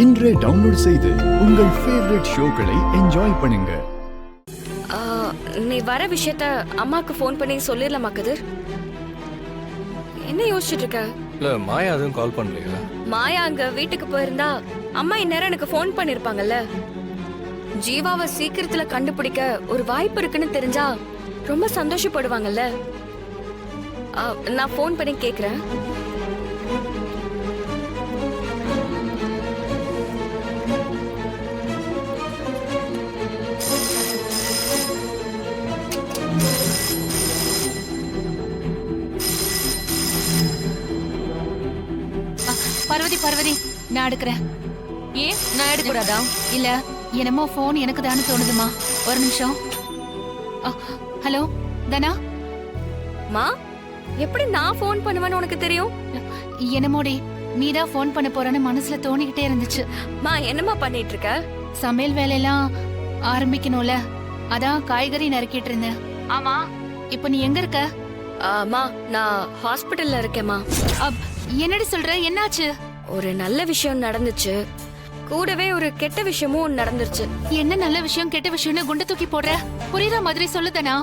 இன்றே டவுன்லோட் செய்து உங்கள் ஃபேவரட் ஷோக்களை என்ஜாய் பண்ணுங்க. நீ வர விஷயத்த அம்மாக்கு ஃபோன் பண்ணி சொல்லிடலாமா கதிர்? என்ன யோசிச்சுட்டு இருக்க? இல்ல மாயா அதுவும் கால் பண்ணலையா? மாயா அங்க வீட்டுக்கு போயிருந்தா அம்மா இந்நேரம் எனக்கு ஃபோன் பண்ணிருப்பாங்கல்ல. ஜீவாவை சீக்கிரத்துல கண்டுபிடிக்க ஒரு வாய்ப்பு இருக்குன்னு தெரிஞ்சா ரொம்ப சந்தோஷப்படுவாங்கல்ல. நான் ஃபோன் பண்ணி கேக்குறேன். பார்வதி நான் எடுக்கிறேன். ஏன் நான் எடுக்கூடாதா? இல்ல என்னமோ போன் எனக்கு தானே தோணுதுமா. ஒரு நிமிஷம். ஹலோ தனா. மா எப்படி நான் ஃபோன் பண்ணுவேன்னு உனக்கு தெரியும்? என்னமோடி நீதான் போன் பண்ண போறன்னு மனசுல தோணிக்கிட்டே இருந்துச்சு. மா என்னம்மா பண்ணிட்டு இருக்க? சமையல் வேலையெல்லாம் ஆரம்பிக்கணும்ல, அதான் காய்கறி நறுக்கிட்டு இருந்தேன். ஆமா இப்ப நீ எங்க இருக்க? அம்மா நான் ஹாஸ்பிட்டல்ல இருக்கேம்மா. என்னடி சொல்ற, என்னாச்சு? ஒரு நல்ல விஷயம் நடந்துச்சு, கூடவே ஒரு கெட்ட விஷயமும் நடந்துருச்சு. என்ன நல்ல விஷயம் கெட்ட விஷயம்னு குண்டு தூக்கி போடுற? புரியுற மாதிரி சொல்லுதனா?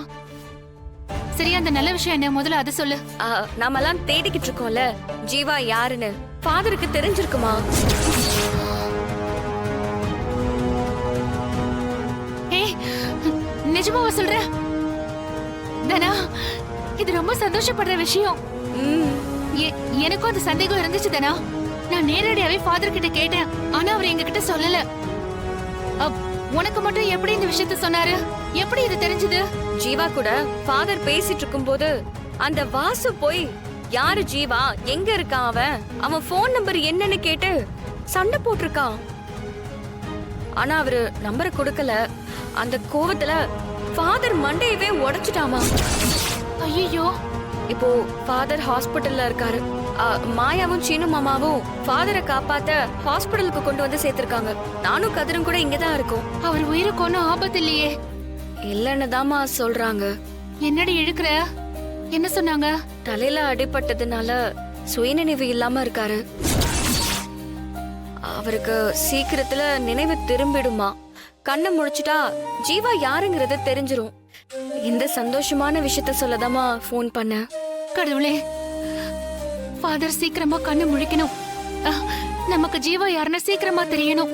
சரி அந்த நல்ல விஷயம் என்ன, முதல்ல அதை சொல்லு. நாமெல்லாம் தேடிக்கிட்டு இருக்கோம்ல ஜீவா யாருன்னு ஃபாதருக்கு தெரிஞ்சிருக்குமா? ஏய் நிஜமாவா சொல்ற? தனா இது ரொம்ப சந்தோஷப்படுற விஷயம். எனக்கும் அந்த சந்தேகம் இருந்துச்சு தனா. நான் நேரடியாவே ஃபாதர் கிட்ட கேட்டேன், ஆனா அவர் எங்க கிட்ட சொல்லல. உனக்கு மட்டும் எப்படி இந்த விஷயத்த சொன்னாரு? எப்படி இது தெரிஞ்சது? ஜீவா கூட ஃபாதர் பேசிட்டு இருக்கும்போது அந்த வாசு போய் யாரு ஜீவா, எங்க இருக்கான் அவன் போன் நம்பர் என்னன்னு கேட்டு சண்டை போட்டிருக்கான். ஆனா அவரு நம்பரை கொடுக்கல. அந்த கோவத்துல ஃபாதர் மண்டையவே உடைச்சிட்டாமா. ஐயோ இப்போ ஃபாதர் ஹாஸ்பிட்டல்ல இருக்காரு. மாயாவும் சீனு மாமாவும் ஃபாதரை காப்பாத்த ஹாஸ்பிட்டலுக்கு கொண்டு வந்து சேர்த்திருக்காங்க. நானும் கதிரும் கூட இங்கதான் இருக்கோம். அவர் உயிருக்கு ஒன்னும் ஆபத்து இல்லையே? இல்லன்னு தாமா சொல்றாங்க. என்னடி இழுக்கிற? என்ன சொன்னாங்க? தலையில அடிபட்டதுனால சுயநினைவு இல்லாம இருக்காரு. அவருக்கு சீக்கிரத்துல நினைவு திரும்பிடுமா. கண்ணை முழிச்சிட்டா ஜீவா யாருங்கிறது தெரிஞ்சிரும். இந்த சந்தோஷமான விஷயத்த சொல்லதாமா போன் பண்ண. கடவுளே, ஃபாதர் சீக்கிரமா கண்ணு முழிக்கணும். நமக்கு ஜீவா யாருன்னு சீக்கிரமா தெரியணும்.